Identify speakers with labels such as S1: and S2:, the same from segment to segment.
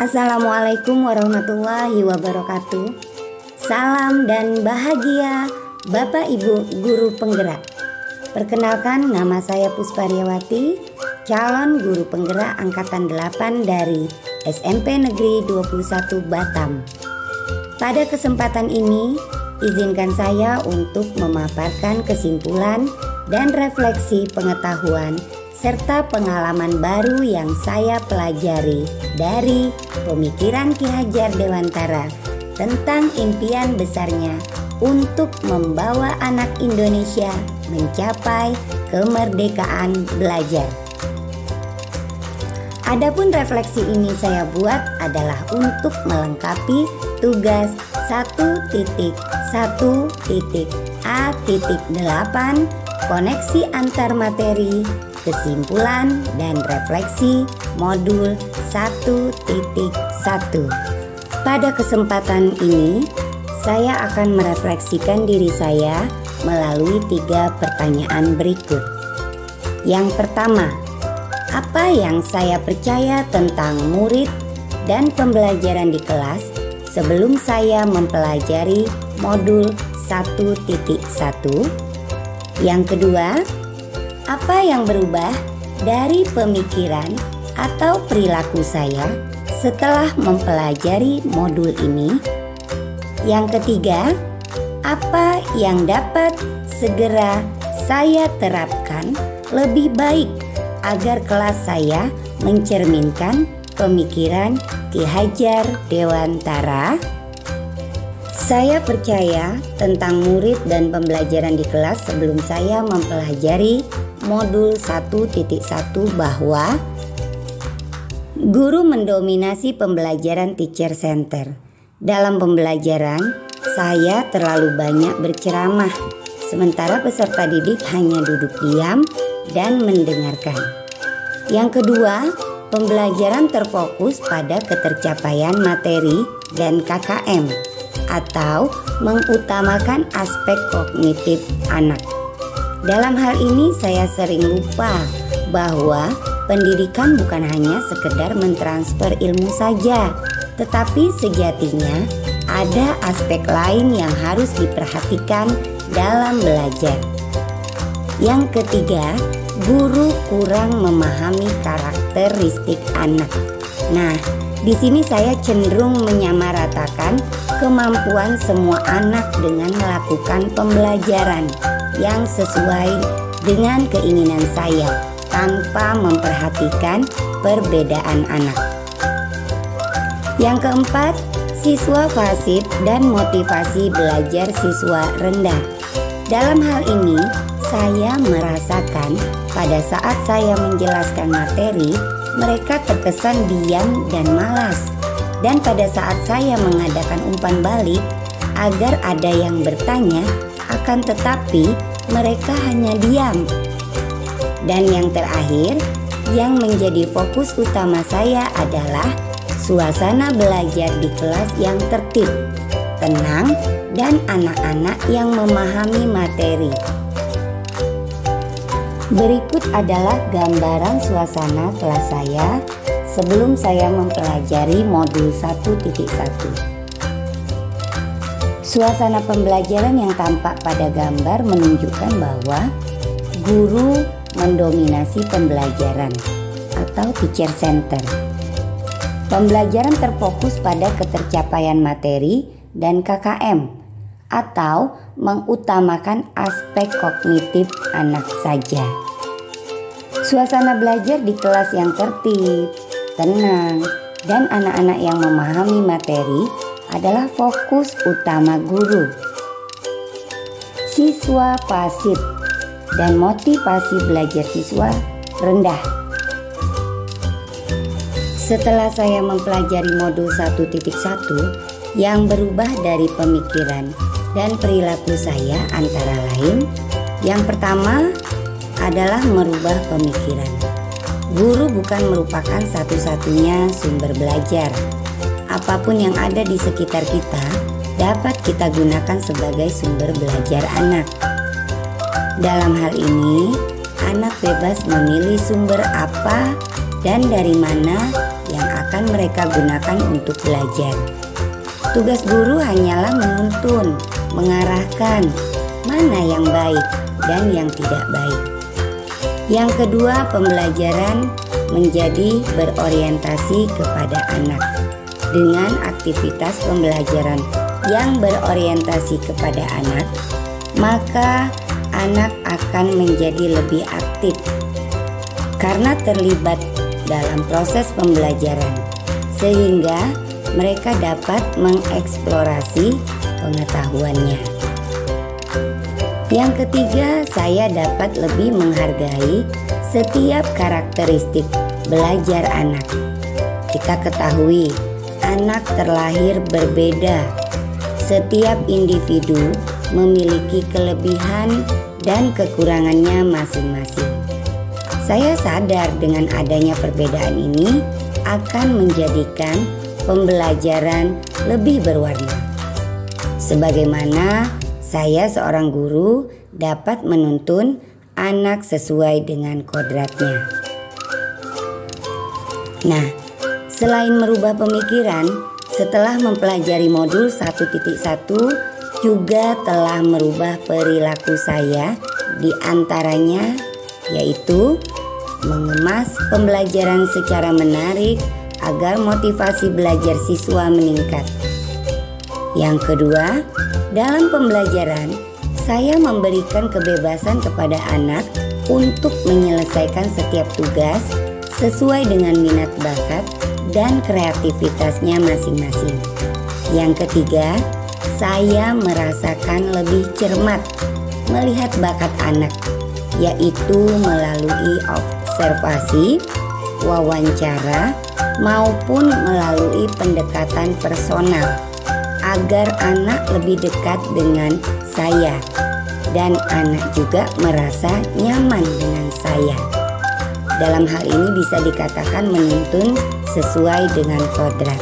S1: Assalamualaikum warahmatullahi wabarakatuh. Salam dan bahagia Bapak Ibu Guru Penggerak. Perkenalkan, nama saya Pusparyawati, calon guru penggerak angkatan 8 dari SMP Negeri 21 Batam. Pada kesempatan ini, izinkan saya untuk memaparkan kesimpulan dan refleksi pengetahuan serta pengalaman baru yang saya pelajari dari pemikiran Ki Hajar Dewantara tentang impian besarnya untuk membawa anak Indonesia mencapai kemerdekaan belajar. Adapun refleksi ini saya buat adalah untuk melengkapi tugas 1.1.A.8 koneksi antar materi, kesimpulan dan refleksi modul 1.1. Pada kesempatan ini, saya akan merefleksikan diri saya melalui 3 pertanyaan berikut. Yang pertama, apa yang saya percaya tentang murid dan pembelajaran di kelas sebelum saya mempelajari modul 1.1? Yang kedua, apa yang berubah dari pemikiran atau perilaku saya setelah mempelajari modul ini? Yang ketiga, apa yang dapat segera saya terapkan lebih baik agar kelas saya mencerminkan pemikiran Ki Hajar Dewantara? Saya percaya tentang murid dan pembelajaran di kelas sebelum saya mempelajari modul 1.1 bahwa guru mendominasi pembelajaran teacher center. Dalam pembelajaran, saya terlalu banyak berceramah, sementara peserta didik hanya duduk diam dan mendengarkan. Yang kedua, pembelajaran terfokus pada ketercapaian materi dan KKM atau mengutamakan aspek kognitif anak. Dalam hal ini saya sering lupa bahwa pendidikan bukan hanya sekedar mentransfer ilmu saja, tetapi sejatinya ada aspek lain yang harus diperhatikan dalam belajar. Yang ketiga, guru kurang memahami karakteristik anak. Nah, di sini saya cenderung menyamaratakan kemampuan semua anak dengan melakukan pembelajaran yang sesuai dengan keinginan saya tanpa memperhatikan perbedaan anak. Yang keempat, siswa fasib dan motivasi belajar siswa rendah. Dalam hal ini, saya merasakan pada saat saya menjelaskan materi, mereka terkesan diam dan malas. Dan pada saat saya mengadakan umpan balik agar ada yang bertanya, akan tetapi mereka hanya diam. Dan yang terakhir, yang menjadi fokus utama saya adalah suasana belajar di kelas yang tertib, tenang, dan anak-anak yang memahami materi. Berikut adalah gambaran suasana kelas saya sebelum saya mempelajari modul 1.1. Suasana pembelajaran yang tampak pada gambar menunjukkan bahwa guru mendominasi pembelajaran atau teacher center. Pembelajaran terfokus pada ketercapaian materi dan KKM atau mengutamakan aspek kognitif anak saja. Suasana belajar di kelas yang tertib, tenang, dan anak-anak yang memahami materi adalah fokus utama guru. Siswa pasif dan motivasi belajar siswa rendah. Setelah saya mempelajari modul 1.1 yang berubah dari pemikiran dan perilaku saya antara lain, yang pertama adalah merubah pemikiran. Guru bukan merupakan satu-satunya sumber belajar. Apapun yang ada di sekitar kita dapat kita gunakan sebagai sumber belajar anak. Dalam hal ini, anak bebas memilih sumber apa dan dari mana yang akan akan mereka gunakan untuk belajar. Tugas guru hanyalah menuntun, mengarahkan mana yang baik dan yang tidak baik. Yang kedua, pembelajaran menjadi berorientasi kepada anak. Dengan aktivitas pembelajaran yang berorientasi kepada anak, maka anak akan menjadi lebih aktif karena terlibat dalam proses pembelajaran, sehingga mereka dapat mengeksplorasi pengetahuannya. Yang ketiga, saya dapat lebih menghargai setiap karakteristik belajar anak. Kita ketahui, anak terlahir berbeda. Setiap individu memiliki kelebihan dan kekurangannya masing-masing. Saya sadar dengan adanya perbedaan ini akan menjadikan pembelajaran lebih berwarna. Sebagaimana saya seorang guru dapat menuntun anak sesuai dengan kodratnya. Nah, selain merubah pemikiran, setelah mempelajari modul 1.1 juga telah merubah perilaku saya, di antaranya yaitu mengemas pembelajaran secara menarik agar motivasi belajar siswa meningkat. Yang kedua, dalam pembelajaran saya memberikan kebebasan kepada anak untuk menyelesaikan setiap tugas sesuai dengan minat bakat dan kreativitasnya masing-masing. Yang ketiga, saya merasakan lebih cermat melihat bakat anak, yaitu melalui observasi, wawancara, maupun melalui pendekatan personal agar anak lebih dekat dengan saya dan anak juga merasa nyaman dengan saya. Dalam hal ini bisa dikatakan menuntun sesuai dengan kodrat.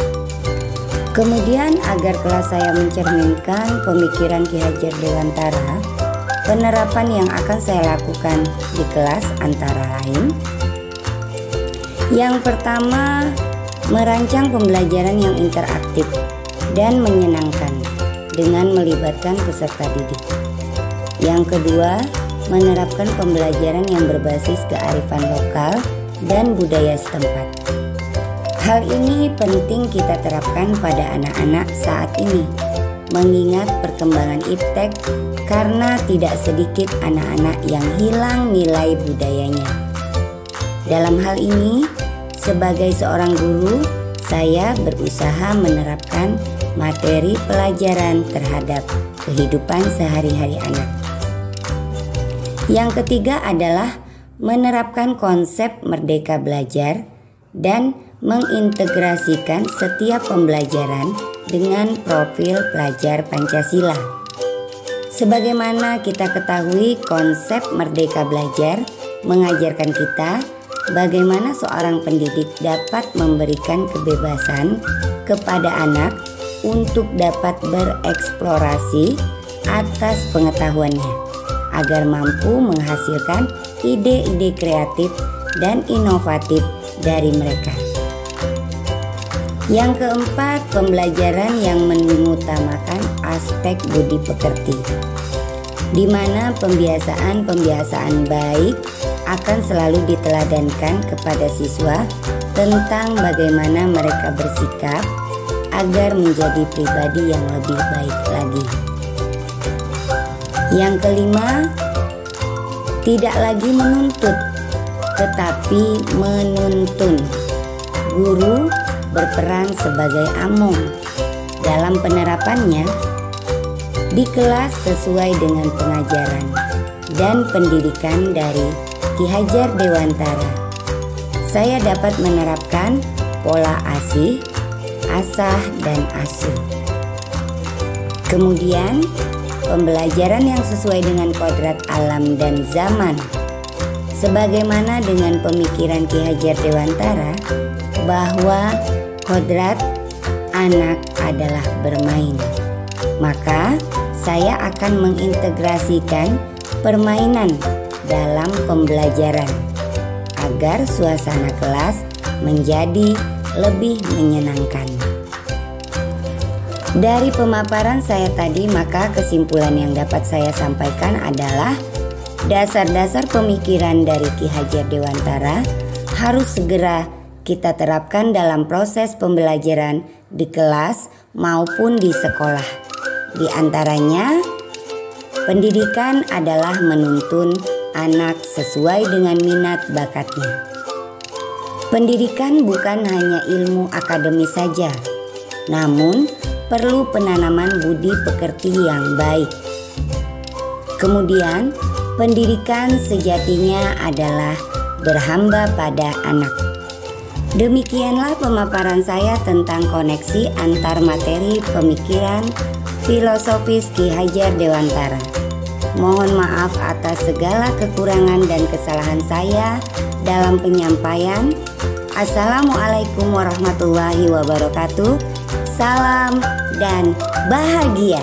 S1: Kemudian agar kelas saya mencerminkan pemikiran Ki Hajar Dewantara, penerapan yang akan saya lakukan di kelas antara lain: yang pertama, merancang pembelajaran yang interaktif dan menyenangkan dengan melibatkan peserta didik. Yang kedua, menerapkan pembelajaran yang berbasis kearifan lokal dan budaya setempat. Hal ini penting kita terapkan pada anak-anak saat ini, mengingat perkembangan iptek karena tidak sedikit anak-anak yang hilang nilai budayanya. Dalam hal ini, sebagai seorang guru, saya berusaha menerapkan materi pelajaran terhadap kehidupan sehari-hari anak. Yang ketiga adalah menerapkan konsep merdeka belajar dan mengintegrasikan setiap pembelajaran dengan profil pelajar Pancasila. Sebagaimana kita ketahui, konsep merdeka belajar mengajarkan kita bagaimana seorang pendidik dapat memberikan kebebasan kepada anak untuk dapat bereksplorasi atas pengetahuannya agar mampu menghasilkan ide-ide kreatif dan inovatif dari mereka. Yang keempat, pembelajaran yang mengutamakan aspek budi pekerti, di mana pembiasaan baik akan selalu diteladankan kepada siswa tentang bagaimana mereka bersikap agar menjadi pribadi yang lebih baik lagi. Yang kelima, tidak lagi menuntut, tetapi menuntun. Guru berperan sebagai among dalam penerapannya di kelas sesuai dengan pengajaran dan pendidikan dari Ki Hajar Dewantara. Saya dapat menerapkan pola asih, asah, dan asuh. Kemudian, pembelajaran yang sesuai dengan kodrat alam dan zaman. Sebagaimana dengan pemikiran Ki Hajar Dewantara bahwa kodrat anak adalah bermain, maka saya akan mengintegrasikan permainan dalam pembelajaran agar suasana kelas menjadi lebih menyenangkan. Dari pemaparan saya tadi, maka kesimpulan yang dapat saya sampaikan adalah dasar-dasar pemikiran dari Ki Hajar Dewantara harus segera kita terapkan dalam proses pembelajaran di kelas maupun di sekolah. Di antaranya, pendidikan adalah menuntun anak sesuai dengan minat bakatnya. Pendidikan bukan hanya ilmu akademis saja, namun perlu penanaman budi pekerti yang baik. Kemudian, pendidikan sejatinya adalah berhamba pada anak. Demikianlah pemaparan saya tentang koneksi antar materi pemikiran filosofis Ki Hajar Dewantara. Mohon maaf atas segala kekurangan dan kesalahan saya dalam penyampaian. Assalamualaikum warahmatullahi wabarakatuh. Salam dan bahagia.